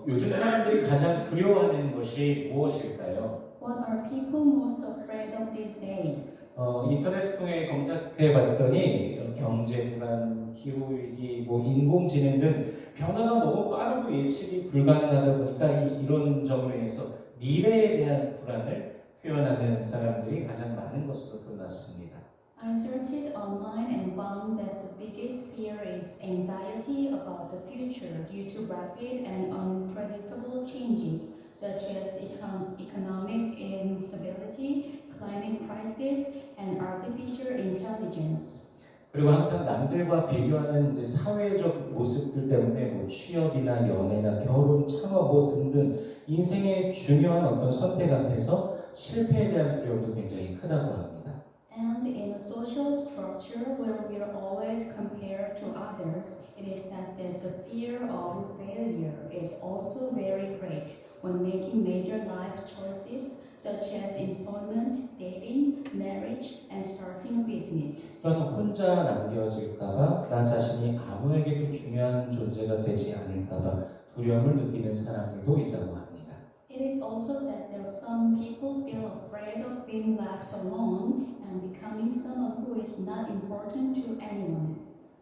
요즘 사람들이 가장 두려워하는 것이 무엇일까요? What are people most afraid of these days? 인터넷 통해 검색해 봤더니 경제 불안, 기후 위기, 인공지능 등 변화가 너무 빠르고 예측이 불가능하다 보니까 이런 점으로 인해서 미래에 대한 불안을 표현하는 사람들이 가장 많은 것으로 드러났습니다. I searched online and found that the biggest fear is anxiety about the future due to rapid and unpredictable changes such as economic instability, climate crisis, and artificial intelligence. 그리고 항상 남들과 비교하는 이제 사회적 모습들 때문에 취업이나 연애나 결혼, 창업 등등 인생의 중요한 어떤 선택 앞에서 실패에 대한 두려움도 굉장히 크다고 합니다. And in a social structure where we are always compared to others, it is said that the fear of failure is also very great when making major life choices such as employment, dating, marriage, and starting a business. 또한 혼자 남겨질까봐 나 자신이 아무에게도 중요한 존재가 되지 않을까봐 두려움을 느끼는 사람들도 있다고 합니다. It is also said that some people feel afraid of being left alone and becoming someone who is not important to anyone.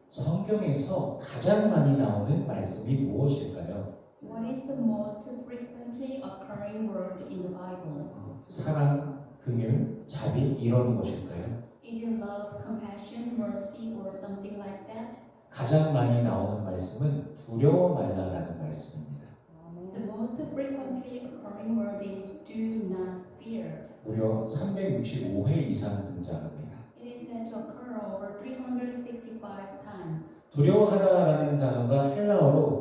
성경에서 가장 많이 나오는 말씀이 무엇일까요? What is the most frequently occurring word in the Bible? 사랑, 긍휼, 자비 이런 것일까요? Is it love, compassion, mercy, or something like that? 가장 많이 나오는 말씀은 두려워 말라라는 말씀입니다. The most frequently occurring word is do not fear. 무려 365회 이상 등장합니다. It is said to occur over 365 times. 두려워하다라는 단어가 헬라어로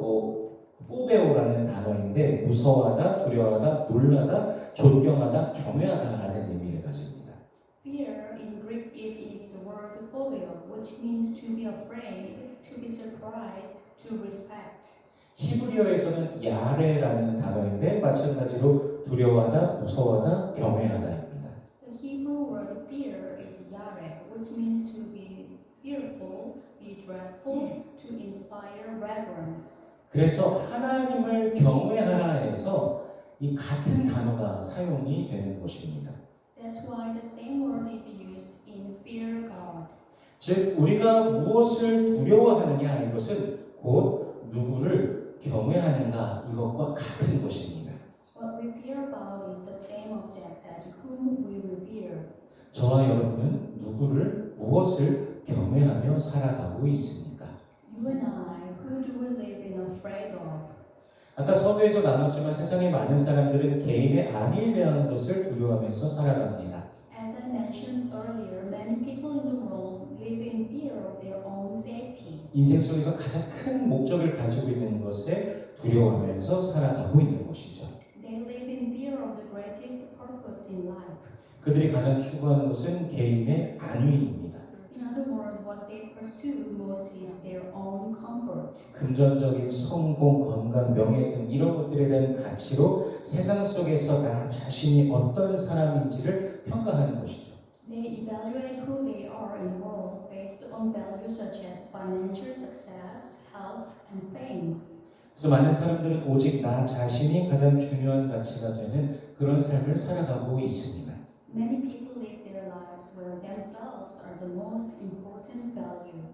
포베오라는 단어인데 무서워하다, 두려워하다, 놀라다, 존경하다, 경외하다라는 의미를 가집니다. Fear in Greek it is the word phobia, which means to be afraid, to be surprised, to respect. 히브리어에서는 야레라는 단어인데 마찬가지로 두려워하다, 무서워하다, 경외하다입니다. The Hebrew word fear is yare, which means to be fearful, be dreadful, to inspire reverence. 그래서 하나님을 경외하라 해서 이 같은 단어가 사용이 되는 것입니다. That's why the same word is used in fear God. 즉 우리가 무엇을 두려워하느냐 이것은 곧 누구를 경외하는가 이것과 같은 것입니다. What we fear about is the same object as whom we revere. 저와 여러분은 누구를 무엇을 경외하며 살아가고 있습니까? You and I, who do we live in afraid of? 아까 서두에서 나눴지만 세상의 많은 사람들은 개인의 안위에 대한 것을 두려워하면서 살아갑니다. As I mentioned earlier, many people in the world live in fear of their own safety. 인생 속에서 가장 큰 목적을 가지고 있는 것에 두려워하면서 살아가고 있는 것이죠. They live in fear of the greatest purpose in life. 그들이 가장 추구하는 것은 개인의 안위입니다. In other words, what they pursue most is their own comfort. 금전적인 성공, 건강, 명예 등 이런 것들에 대한 가치로 세상 속에서 나 자신이 어떤 사람인지를 평가하는 것이죠. They evaluate who they are in the world based on values such as financial success, health, and fame. 그래서 많은 사람들은 오직 나 자신이 가장 중요한 가치가 되는 그런 삶을 살아가고 있습니다. Many people live their lives where themselves are the most important value.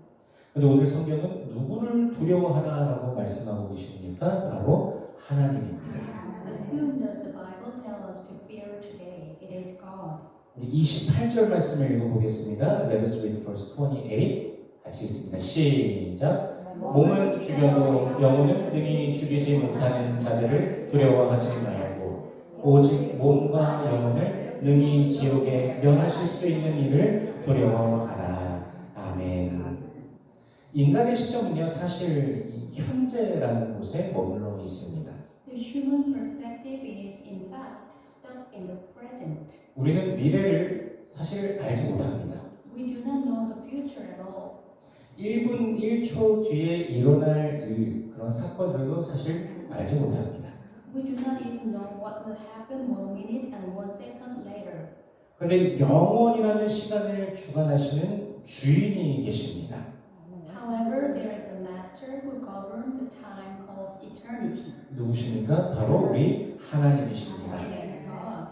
그런데 오늘 성경은 누구를 두려워하라라고 말씀하고 계십니까? 바로 하나님입니다. But whom does the Bible tell us to fear today? It is God. 우리 28절 말씀을 읽어보겠습니다. Let us read verse 28. 같이 읽습니다. 시작. 몸은 죽여도 영혼은 능히 죽이지 못하는 자들을 두려워하지 말고 오직 몸과 영혼을 능히 지옥에 면하실 수 있는 이를 두려워하라. 아멘. 인간의 시점은요 사실 이 현재라는 곳에 머물러 있습니다. The human perspective is in fact stuck in the present. 우리는 미래를 사실 알지 못합니다. We do not know the future at all. 1분 1초 뒤에 일어날 그런 사건들도 사실 알지 못합니다. We do not even know what will happen 1 minute and 1 second later. 그런데 영원이라는 시간을 주관하시는 주인이 계십니다. However, there is a master who governs the time called eternity. 누구십니까? 바로 우리 하나님이십니다. It is God.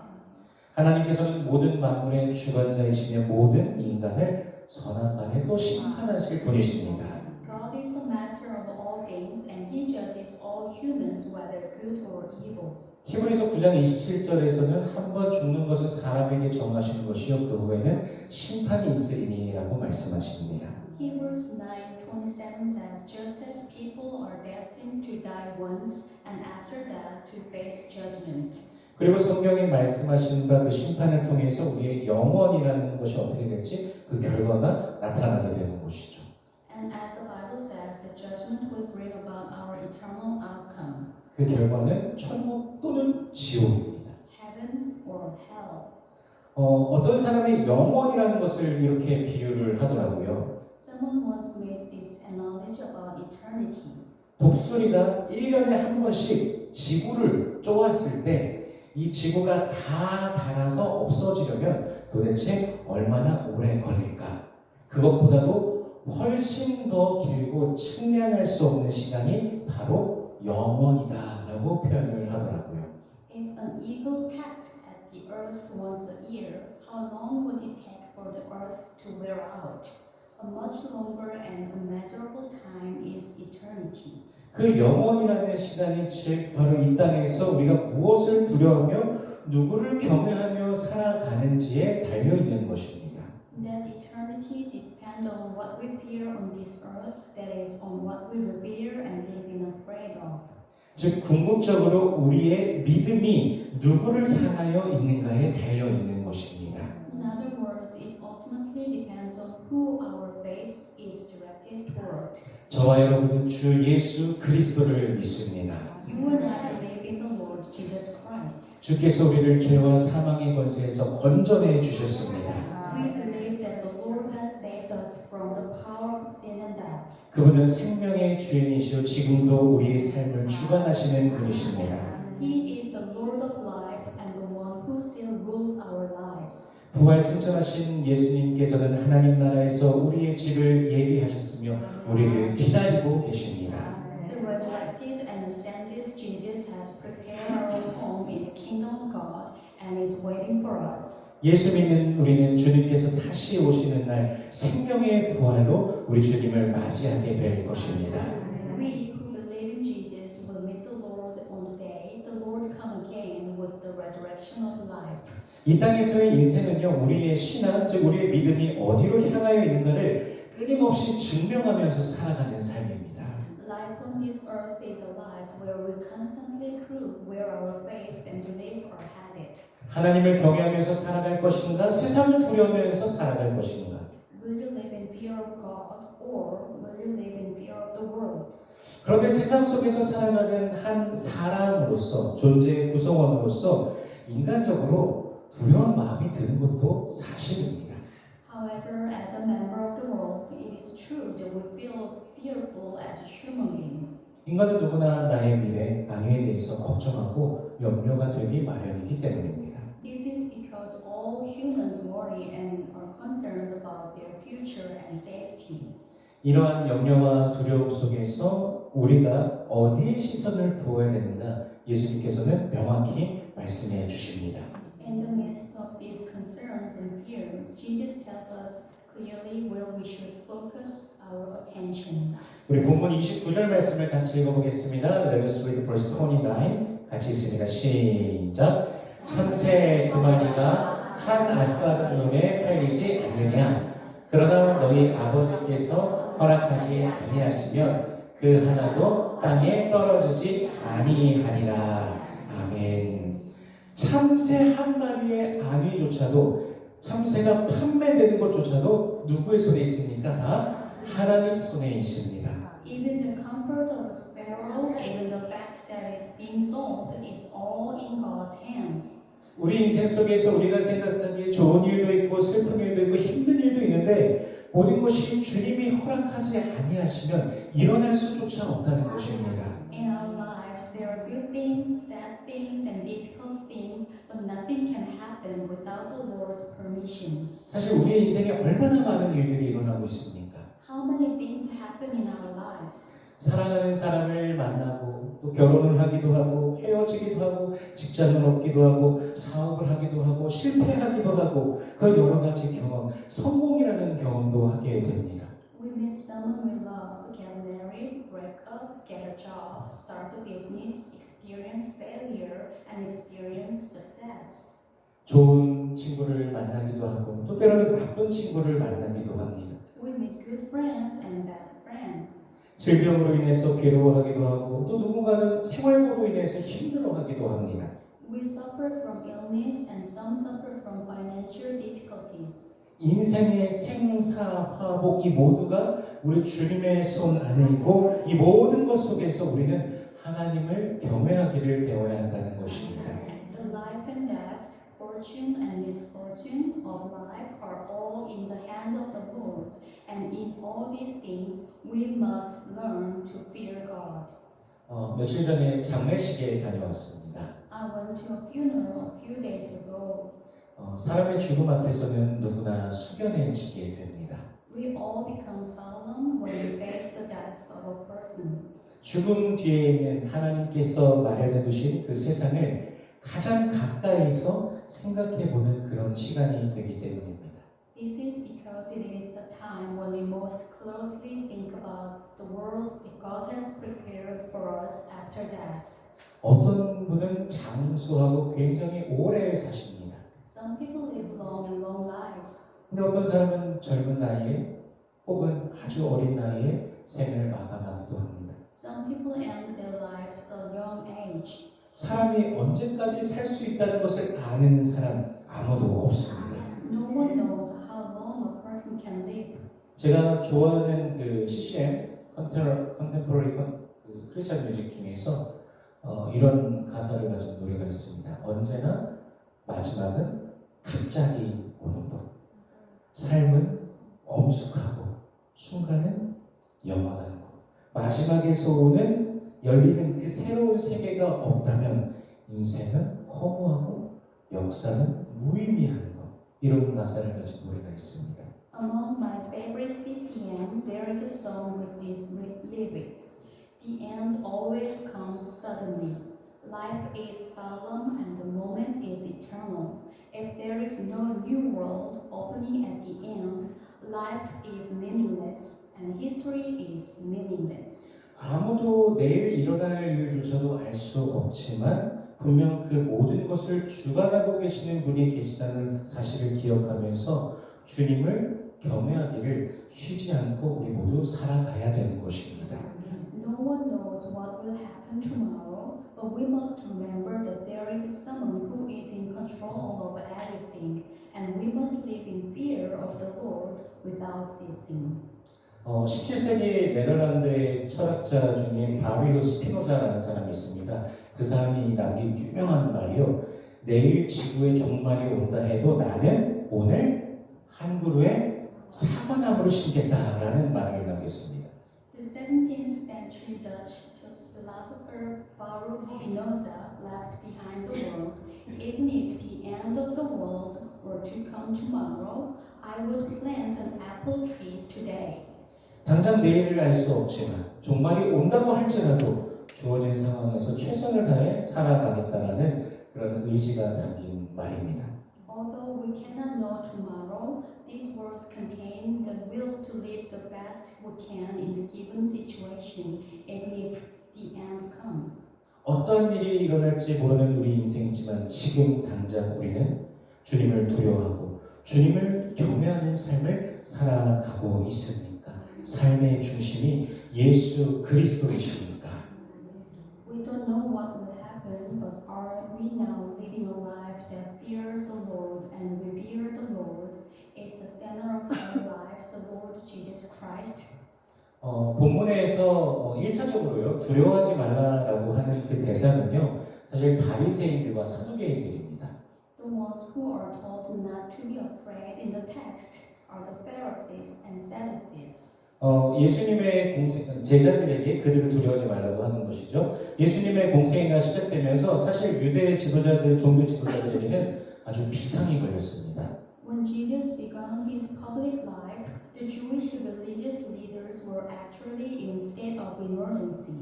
하나님께서는 모든 만물의 주관자이시며 모든 인간을 선악간에 또 심판하실 분이십니다. God is the master of all things, and He judges all humans, whether good or evil. 히브리서 9장 27절에서는 한 번 죽는 것은 사람에게 정하신 것이요 그 후에는 심판이 있으리니라고 말씀하십니다. Hebrews 9:27 says, "Just as people are destined to die once, and after that to face judgment." 그리고 성경에 말씀하신 바 그 심판을 통해서 우리의 영원이라는 것이 어떻게 될지 그 결과가 나타나게 되는 것이죠. And as the Bible says, the judgment will bring about our eternal outcome, 그 결과는 천국 또는 지옥입니다. heaven or hell. 어떤 사람이 영원이라는 것을 이렇게 비유를 하더라고요. Someone once made this analogy about eternity. 독수리가 1년에 한 번씩 지구를 쪼았을 때 이 지구가 다 닳아서 없어지려면 도대체 얼마나 오래 걸릴까? 그것보다도 훨씬 더 길고 측량할 수 없는 시간이 바로 영원이다라고 표현을 하더라고요. If an eagle pecked at the earth once a year, how long would it take for the earth to wear out? A much longer and unmeasurable time is eternity. 그 영원이라는 시간이 즉 바로 이 땅에서 우리가 무엇을 두려워하며 누구를 경외하며 살아가는지에 달려 있는 것입니다. That eternity depends on what we fear on this earth, that is, on what we revere and live in afraid of. 즉 궁극적으로 우리의 믿음이 누구를 향하여 있는가에 달려 있는 것입니다. In other words, it ultimately depends on who our faith is directed toward. 저와 여러분은 주 예수 그리스도를 믿습니다. You and I believe in the Lord Jesus Christ. 주께서 우리를 죄와 사망의 권세에서 건져내 주셨습니다. We believe that the Lord has saved us from the power of sin and death. 그분은 생명의 주인이시오 지금도 우리의 삶을 주관하시는 분이십니다. He is the Lord of life and the one who still rules our lives. 부활 승천하신 예수님께서는 하나님 나라에서 우리의 집을 예비하셨으며 우리를 기다리고 계십니다. The resurrected and ascended Jesus has prepared our home in the kingdom of God and is waiting for us. 예수 믿는 우리는 주님께서 다시 오시는 날 생명의 부활로 우리 주님을 맞이하게 될 것입니다. We who believe in Jesus will meet the Lord on the day the Lord come again with the resurrection of life. 이 땅에서의 인생은요, 우리의 신앙, 즉 우리의 믿음이 어디로 향하여 있는가를 끊임없이 증명하면서 살아가는 삶입니다. Life on this earth is a life where we constantly prove where our faith and belief are headed. 하나님을 경외하면서 살아갈 것인가, 세상을 두려워하면서 살아갈 것인가. Will you live in fear of God or will you live in fear of the world? 그런데 세상 속에서 살아가는 한 사람으로서, 존재의 구성원으로서 인간적으로 두려운 마음이 드는 것도 사실입니다. However, as a member of the world, it is true that we feel fearful as human beings. 인간은 누구나 나의 미래, 안위에 대해서 걱정하고 염려가 되기 마련이기 때문입니다. This is because all humans worry and are concerned about their future and safety. 이러한 염려와 두려움 속에서 우리가 어디에 시선을 두어야 되는가 예수님께서는 명확히 말씀해 주십니다. In the midst of these concerns and fears, Jesus tells us clearly where we should focus our attention. 우리 본문 29절 말씀을 같이 읽어보겠습니다. Let us read verse 29. 같이 읽습니다. 시작. 참새 두 마리가 한 아사돈에 팔리지 않느냐. 그러나 너희 아버지께서 허락하지 아니하시면 그 하나도 땅에 떨어지지 아니하리라. 아멘. 참새 한 마리의 안위조차도 참새가 판매되는 것조차도 누구의 손에 있습니까? 다 하나님 손에 있습니다. Even the comfort of a sparrow, even the fact that it's being sold, is all in God's hands. 우리 인생 속에서 우리가 생각하기에 좋은 일도 있고 슬픈 일도 있고 힘든 일도 있는데 모든 것이 주님이 허락하지 아니하시면 일어날 수조차 없다는 것입니다. In our lives, there are good things, sad things, and difficult things, but nothing can happen without the Lord's permission. 사실 우리의 인생에 얼마나 많은 일들이 일어나고 있습니까? How many things happen in our lives? 사랑하는 사람을 만나고 또 결혼을 하기도 하고 헤어지기도 하고 직장을 얻기도 하고 사업을 하기도 하고 실패하기도 하고 그런 여러 가지 경험, 성공이라는 경험도 하게 됩니다. We meet someone we love, get married, break up, get a job, start a business, experience failure, and experience success. 좋은 친구를 만나기도 하고 또 때로는 나쁜 친구를 만나기도 합니다. We meet good friends and bad friends. 질병으로 인해서 괴로워하기도 하고 또 누군가는 생활고로 인해서 힘들어하기도 합니다. We suffer from illness and some suffer from financial difficulties. 인생의 생사화복 이 모두가 우리 주님의 손 안에 있고 이 모든 것 속에서 우리는 하나님을 경외하기를 배워야 한다는 것입니다. The life and death, fortune and misfortune of life are all in the hands of the Lord, and in all these things we must learn to fear God. 며칠 전에 장례식에 다녀왔습니다. I went to a funeral a few days ago. 사람의 죽음 앞에서는 누구나 숙연해지게 됩니다. We all become solemn when we face the death of a person. 죽음 뒤에 있는 하나님께서 마련해 두신 그 세상을 가장 가까이서 생각해 보는 그런 시간이 되기 때문입니다. This is because it is the time when we most closely think about the world that God has prepared for us after death. 어떤 분은 장수하고 굉장히 오래 사십니다. Some people live long and long lives. 근데 어떤 사람은 젊은 나이에 혹은 아주 어린 나이에 생을 마감하기도 합니다. Some people end their lives at a young age. 사람이 언제까지 살 수 있다는 것을 아는 사람 아무도 없습니다. No one knows how long a person can live. 제가 좋아하는 그 CCM 컨템포러리 크리스천 뮤직 중에서 이런 가사를 가진 노래가 있습니다. 언제나 마지막은 갑자기 오는 것. 삶은 엄숙하고 순간은 영원한 것. 마지막에서 오는 열리는 그 새로운 세계가 없다면 인생은 허무하고 역사는 무의미한 것. 이런 가사를 가진 노래가 있습니다. Among my favorite CCM, there is a song with these lyrics. The end always comes suddenly. Life is solemn and the moment is eternal. If there is no new world opening at the end, life is meaningless and history is meaningless. 아무도 내일 일어날 일조차도 알 수 없지만 분명 그 모든 것을 주관하고 계시는 분이 계시다는 사실을 기억하면서 주님을 경외하기를 쉬지 않고 우리 모두 살아가야 되는 것입니다. No one knows what will happen tomorrow, but we must remember that there is someone who is in control of everything, and we must live in fear of the Lord without ceasing. 17세기 네덜란드의 철학자 중에 바리오 스피노자라는 사람이 있습니다. 그 사람이 남긴 유명한 말이요. 내일 지구의 종말이 온다 해도 나는 오늘 한 그루의 사과나무를 심겠다라는 말을 남겼습니다. The 17th century Dutch philosopher Baruch Spinoza left behind the world. Even if the end of the world were to come tomorrow, I would plant an apple tree today. 당장 내일을 알 수 없지만 종말이 온다고 할지라도 주어진 상황에서 최선을 다해 살아가겠다라는 그런 의지가 담긴 말입니다. Although we cannot know tomorrow, these words contain the will to live the best we can in the given situation, even if the end comes. 어떠한 일이 일어날지 모르는 우리 인생이지만 지금 당장 우리는 주님을 두려워하고 주님을 경외하는 삶을 살아가고 있습니까? 삶의 중심이 예수 그리스도이십니까? We don't know what will happen, but are we now living a life that fears the Lord and revere the Lord? Is the center of our lives the Lord Jesus Christ? 본문에서 1차적으로요 두려워하지 말라라고 하는 그 대상은요 사실 바리새인들과 사두개인들입니다. The ones who are told not to be afraid in the text are the Pharisees and Sadducees. 예수님의 공생, 제자들에게 그들을 두려워하지 말라고 하는 것이죠. 예수님의 공생애가 시작되면서 사실 유대 지도자들, 종교 지도자들에게는 아주 비상이 걸렸습니다. When Jesus began his public life, the Jewish religious leaders were actually in state of emergency.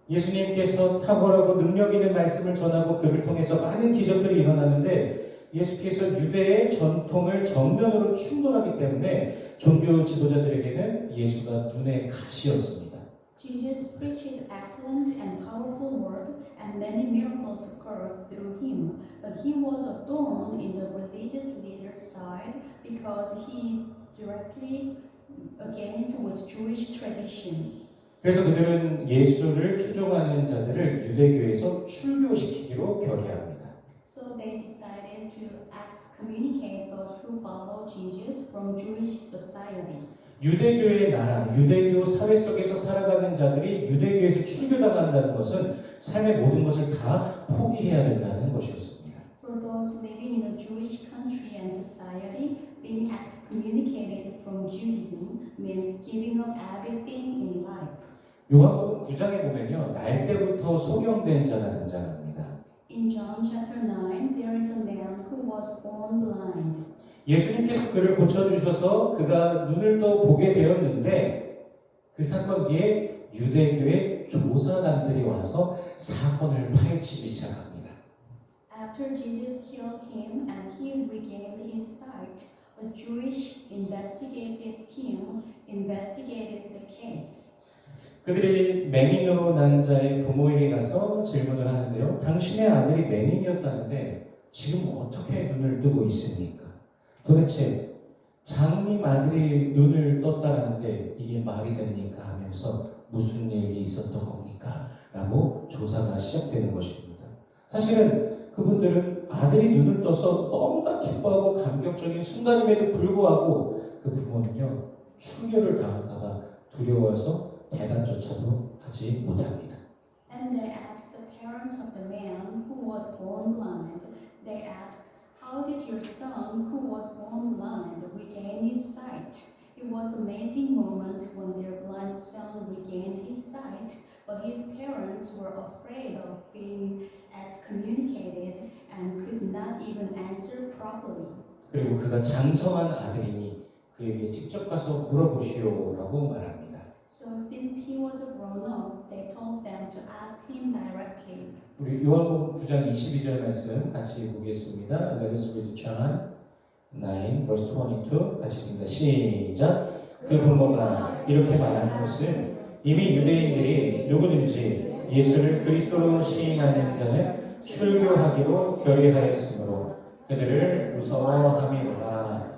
예수님께서 탁월하고 능력 있는 말씀을 전하고 그를 통해서 많은 기적들이 일어나는데 예수께서 유대의 전통을 정면으로 충돌하기 때문에 종교 지도자들에게는 예수가 눈의 가시였습니다. Jesus preached excellent and powerful word, and many miracles occurred through him. But he was a thorn in the religious leaders' side because he directly against with Jewish traditions. 그래서 그들은 예수를 추종하는 자들을 유대교에서 출교시키기로 결의합니다. So they decided to excommunicate those who follow Jesus from Jewish society. 유대교의 나라, 유대교 사회 속에서 살아가는 자들이 유대교에서 출교당한다는 것은 삶의 모든 것을 다 포기해야 된다는 것이었습니다. For those living in a Jewish country and society, being excommunicated from Judaism meant giving up everything in life. 요한복음 9장에 보면요, 날 때부터 소경된 자가 등장합니다. In John chapter 9, there is a man who was born blind. 예수님께서 그를 고쳐주셔서 그가 눈을 또 보게 되었는데 그 사건 뒤에 유대교의 조사단들이 와서 사건을 파헤치기 시작합니다. After Jesus healed him and he regained his sight, a Jewish investigative team investigated the case. 그들이 맹인으로 난 자의 부모에게 가서 질문을 하는데요. 당신의 아들이 맹인이었다는데 지금 어떻게 눈을 뜨고 있습니까? 도대체 장님 아들이 눈을 떴다라는데 이게 말이 됩니까? 하면서 무슨 일이 있었던 겁니까? 라고 조사가 시작되는 것입니다. 사실은 그분들은 아들이 눈을 떠서 너무나 기뻐하고 감격적인 순간임에도 불구하고 그 부모는요, 출교를 당할까봐 두려워서 대답조차도 하지 못합니다. And they asked the parents of the man who was born blind. They asked, "How did your son who was born blind regain his sight?" It was an amazing moment when their blind son regained his sight, but his parents were afraid of being excommunicated and could not even answer properly. 그리고 그가 장성한 아들이니 그에게 직접 가서 물어보시오라고 말합니다. So since he was a grown-up, they told them to ask him directly. 우리 요한복음 9장 22절 말씀 같이 보겠습니다. Let us read John 9 verse 22 같이 읽습니다. 시작. 그 부모가 이렇게 말한 것은 이미 유대인들이 누구든지 예수를 그리스도로 시인하는 자는 출교하기로 결의하였으므로 그들을 무서워함이로다.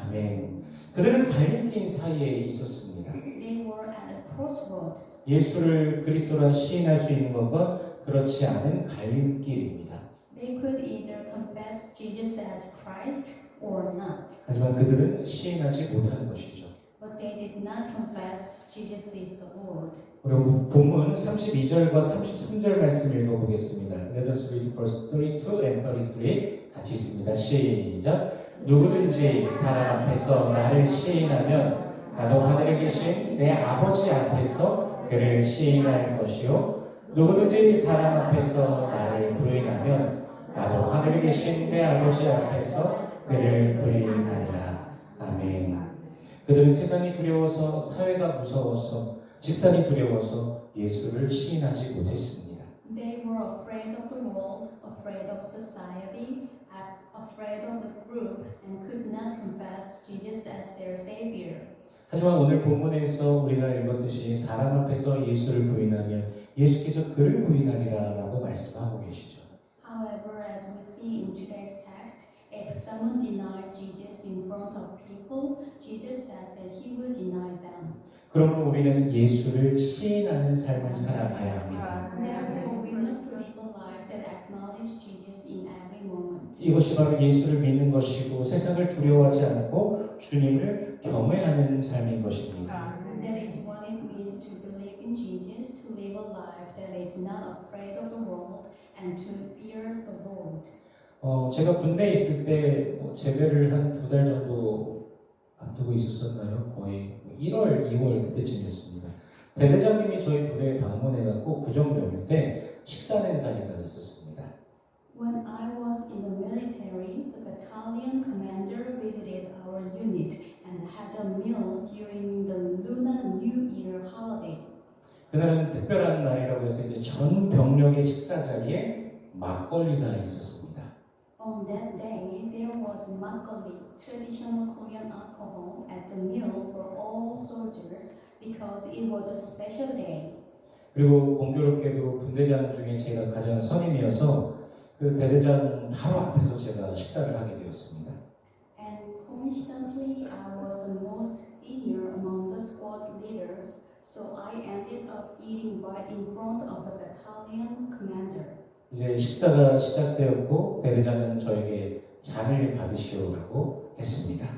아멘. 그들은 갈림길 사이에 있었습니다. They were at a crossroad. 예수를 그리스도라 시인할 수 있는 것과 그렇지 않은 갈림길입니다. They could either confess Jesus as Christ or not, 하지만 그들은 시인하지 못하는 것이죠. but they did not confess Jesus is the Lord. 우리 본문 32절과 33절 말씀 읽어보겠습니다. Let us read verse 32 and 33 같이 있습니다. 시작. 누구든지 사람 앞에서 나를 시인하면 나도 하늘에 계신 내 아버지 앞에서 그를 시인할 것이요 누구든지 사람 앞에서 나를 부인하면 나도 하늘에 계신 내 아버지 앞에서 그를 부인하리라. 아멘. 그들은 세상이 두려워서 사회가 무서워서 집단이 두려워서 예수를 시인하지 못했습니다. They were afraid of the world, afraid of society, afraid of the group, and could not confess Jesus as their Savior. 하지만 오늘 본문에서 우리가 읽었듯이 사람 앞에서 예수를 부인하면 예수께서 그를 부인하리라 라고 말씀하고 계시죠. However, as we see in today's text, if someone denies Jesus in front of people, Jesus says that he will deny them. 그러므로 우리는 예수를 시인하는 삶을 살아가야 합니다. Therefore, we must live a life that acknowledges Jesus in every moment. 이것이 바로 예수를 믿는 것이고 세상을 두려워하지 않고 주님을 경외하는 삶인 것입니다. That is what it means to believe in Jesus, to live a life that is not afraid of the world and to fear the Lord. 제가 군대에 있을 때 제대를 한 2달 정도 앞두고 있었었나요? 거의 1월, 2월 그때쯤이었습니다. 대대장님이 저희 부대에 방문해갖고 구정병일 때 식사하는 자리가 있었습니다. When I was in the military, the battalion commander visited our unit and had a meal during the Lunar New Year holiday. 그날은 특별한 날이라고 해서 이제 전 병력의 식사 자리에 막걸리가 있었습니다. On that day, there was makgeolli, traditional Korean alcohol, at the meal for all soldiers because it was a special day. 그리고 공교롭게도 분대장 중에 제가 가장 선임이어서 그 대대장 바로 앞에서 제가 식사를 하게 되었습니다. And coincidentally, I was the most senior among the squad leaders, so I ended up eating right in front of the battalion commander. 이제 식사가 시작되었고 대대장은 저에게 잔을 받으시오라고 했습니다.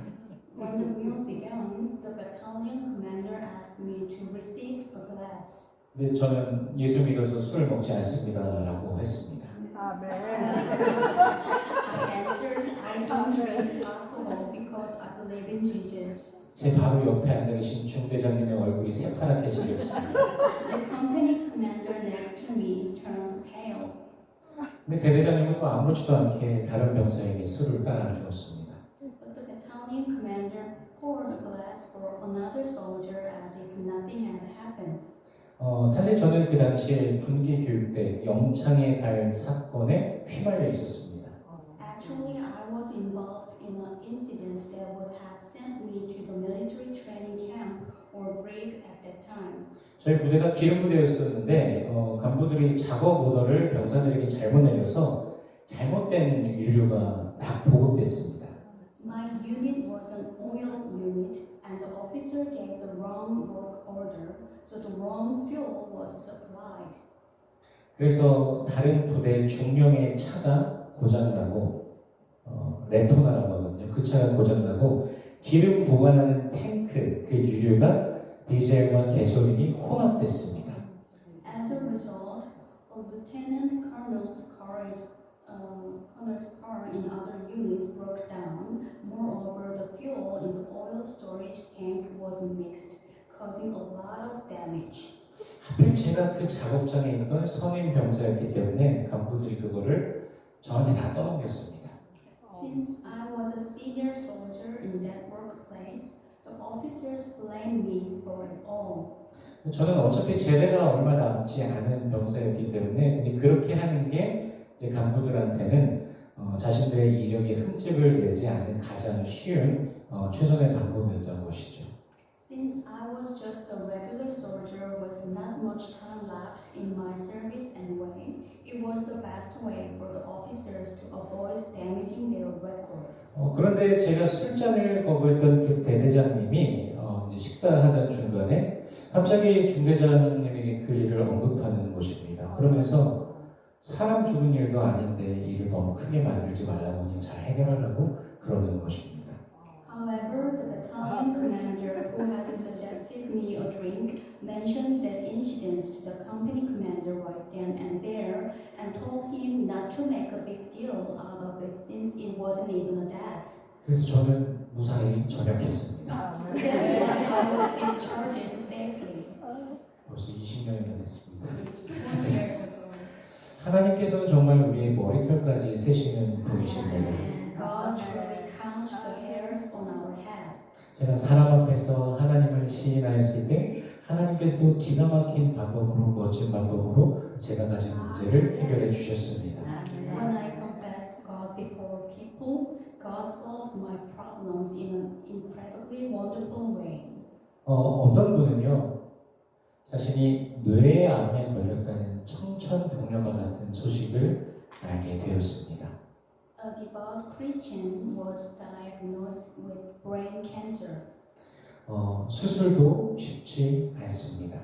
When the meal began, the battalion commander asked me to receive a glass. 근데 저는 예수 믿어서 술을 먹지 않습니다라고 했습니다. I answered, I don't drink alcohol because I believe in Jesus. 제 바로 옆에 앉아 계신 중대장님의 얼굴이 새파랗게 질렸습니다. The company commander next to me turned pale. 근데 대대장님은 또 아무렇지도 않게 다른 병사에게 술을 따라 주었습니다. But the battalion commander poured a glass for another soldier as if nothing had happened. 사실 저는 그 당시에 군기 교육 때 영창에 갈 사건에 휘말려 있었습니다. Actually, I was involved in an incident that would have sent me to the military training camp or brig at that time. 저희 부대가 기름 부대였었는데 간부들이 작업 오더를 병사들에게 잘못 내려서 잘못된 유류가 막 보급됐습니다. My unit was an oil unit, and the officer gave the wrong work order, so the wrong fuel was supplied. 그래서 다른 부대 중령의 차가 고장나고 레토나라고 하거든요. 그 차가 고장나고 기름 보관하는 탱크 그 유류가 디젤과 가솔린이 혼합됐습니다. As a result, a lieutenant colonel's car in other unit broke down. Moreover, the fuel in the oil storage tank was mixed, causing a lot of damage. 하필 제가 그 작업장에 있던 선임 병사였기 때문에 간부들이 그거를 저한테 다 떠넘겼습니다. Since I was a senior soldier in that workplace, the officers blamed me for it all. 저는 어차피 제대가 얼마 남지 않은 병사였기 때문에 근데 그렇게 하는 게 이제 간부들한테는 자신들의 이력에 흠집을 내지 않는 가장 쉬운 최선의 방법이었던 것이죠. Since I was just a regular soldier with not much time left in my service anyway, it was the best way for the officers to avoid damaging their record. 그런데 제가 술잔을 거부했던 그 대대장님이 이제 식사하던 중간에 갑자기 중대장님에게 그 일을 언급하는 것입니다. 그러면서 사람 죽은 일도 아닌데 일을 너무 크게 만들지 말라고 그냥 잘 해결하라고 그러는 것입니다. However, the battalion commander who had suggested me a drink mentioned that incident to the company commander right then and there and told him not to make a big deal out of it since it wasn't even a death. 그래서 저는 무사히 전역했습니다. That's why I was discharged safely. 벌써 20년이나 됐습니다. It's 20 years ago. 하나님께서는 정말 우리의 머리털까지 세시는 분이십니다. God truly counts the hairs on our head. 제가 사람 앞에서 하나님을 시인하였을 때 하나님께서도 기가 막힌 방법으로 멋진 방법으로 제가 가진 문제를 해결해 주셨습니다. When I confessed God before people, God solved my problems in an incredibly wonderful way. 어떤 분은요 자신이 뇌암에 걸렸다는 청천벽력과 같은 소식을 알게 되었습니다. A devout Christian was diagnosed with brain cancer. 수술도 쉽지 않습니다.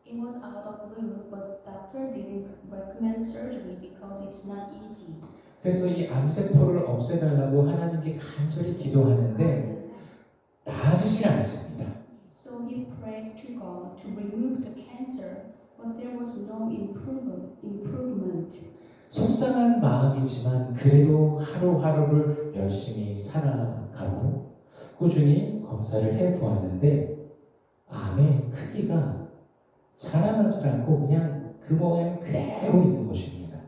It was out of blue, but doctor didn't recommend surgery because it's not easy. 그래서 이 암세포를 없애달라고 하나님께 간절히 기도하는데 나아지질 않습니다. So he prayed to God to remove the cancer, but there was no improvement. 속상한 마음이지만 그래도 하루하루를 열심히 살아가고 꾸준히 검사를 해보았는데 암의 크기가 자라나지 않고 그냥 그 모양 그대로 있는 것입니다.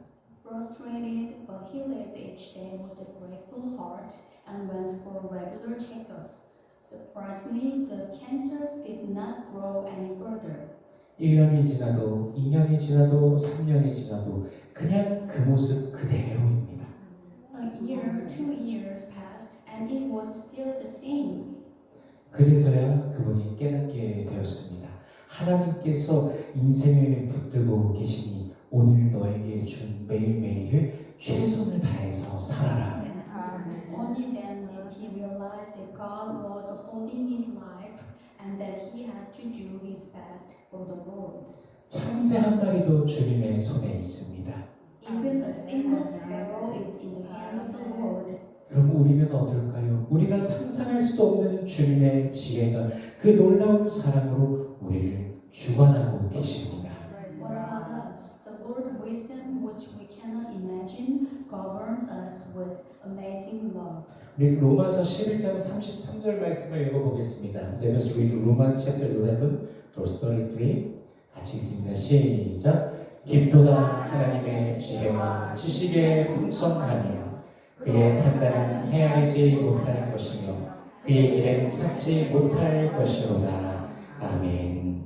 Frustrated, but he lived each day with a grateful heart and went for regular checkups. Surprisingly, the cancer did not grow any further. 1년이 지나도 2년이 지나도 3년이 지나도 그냥 그 모습 그대로입니다. A year, 2 years passed, and it was still the same. 그제서야 그분이 깨닫게 되었습니다. 하나님께서 인생을 붙들고 계시니 오늘 너에게 준 매일매일을 최선을 다해서 살아라. Only then did he realize that God was upholding his life and that he had to do his best for the Lord. 참새 한 마리도 주님의 손에 있습니다. Even a single sparrow is in the hand of the Lord. 그럼 우리는 어떨까요? 우리가 상상할 수도 없는 주님의 지혜가 그 놀라운 사랑으로 우리를 주관하고 계십니다. What about us? The Lord's wisdom, which we cannot imagine, governs us with amazing love. 우리 로마서 11장 33절 말씀을 읽어보겠습니다. Let us read Romans chapter 11, verse 33. 같이 읽습니다. 시작. 깊도다 하나님의 지혜와 지식의 풍성함이요 그의 판단은 헤아리지 못할 것이며 그의 길은 찾지 못할 것이로다. 아멘.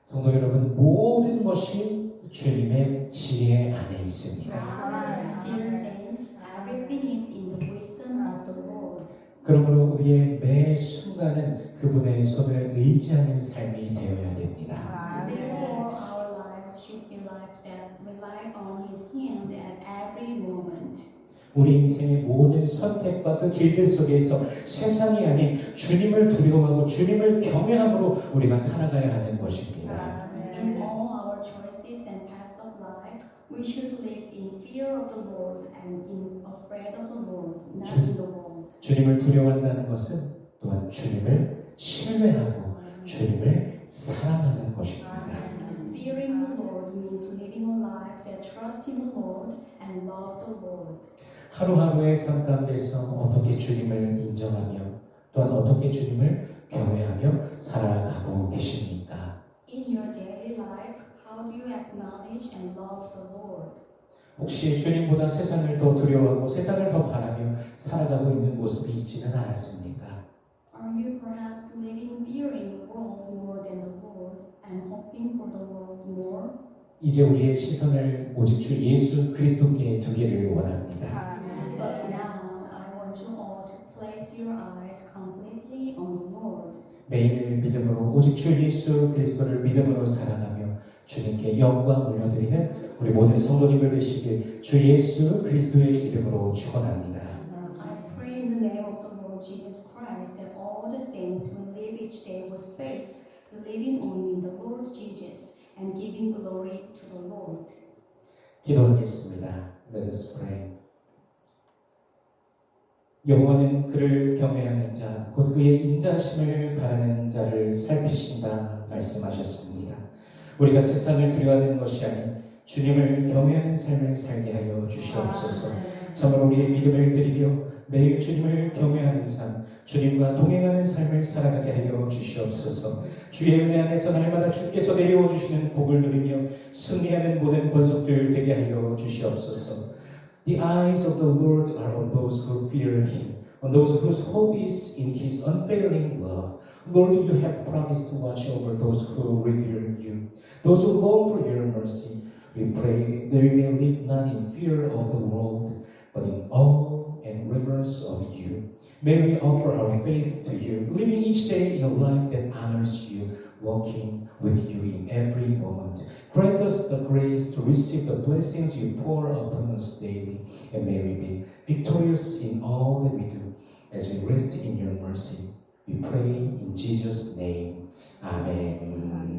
성도 여러분, 모든 것이 주님의 지혜 안에 있습니다. Dear saints, everything is in the wisdom of the Lord. 그러므로 우리의 매 순간은 그분의 손을 의지하는 삶이 되어야 됩니다. Therefore, our lives should be lives that rely on His hand at every moment. 우리 인생의 모든 선택과 그 길들 속에서 세상이 아닌 주님을 두려워하고 주님을 경외함으로 우리가 살아가야 하는 것입니다. In all our choices and paths of life, we should live in fear of the Lord and in afraid of the Lord, not in the world. 주님을 두려워한다는 것은 또한 주님을 신뢰하고 주님을 사랑하는 것입니다. Fearing the Lord means living a life that trusts in the Lord and love the Lord. 하루하루의 삶 가운데서 어떻게 주님을 인정하며 또한 어떻게 주님을 경외하며 살아가고 계십니까? In your daily life, how do you acknowledge and love the Lord? 혹시 주님보다 세상을 더 두려워하고 세상을 더 바라며 살아가고 있는 모습이 있지는 않았습니까? Are you perhaps living fearing the world more than the Lord and hoping for the world more? 이제 우리의 시선을 오직 주 예수 그리스도께 두기를 원합니다. But now I want you all to place your eyes completely on the Lord. 매일 믿음으로 오직 주 예수 그리스도를 믿음으로 사랑하며 주님께 영광 올려드리는 우리 모든 성도님들 되시길 주 예수 그리스도의 이름으로 축원합니다. I pray in the name of the Lord Jesus Christ that all the saints will live each day with faith, believing only in the Lord Jesus and giving glory to the Lord. 기도하겠습니다. Let us pray. 여호와는 그를 경외하는 자, 곧 그의 인자하심을 바라는 자를 살피신다 말씀하셨습니다. 우리가 세상을 두려워하는 것이 아닌 주님을 경외하는 삶을 살게 하여 주시옵소서. 참으로 우리의 믿음을 드리며 매일 주님을 경외하는 삶, 주님과 동행하는 삶을 살아가게 하여 주시옵소서. 주의 은혜 안에서 날마다 주께서 내려와 주시는 복을 누리며 승리하는 모든 권속들 되게 하여 주시옵소서. The eyes of the Lord are on those who fear Him, on those whose hope is in His unfailing love. Lord, you have promised to watch over those who revere you, those who long for your mercy. We pray that we may live not in fear of the world, but in awe and reverence of you. May we offer our faith to you, living each day in a life that honors you, walking with you in every moment. Grant us the grace to receive the blessings you pour upon us daily, and may we be victorious in all that we do as we rest in your mercy. We pray in Jesus' name. Amen.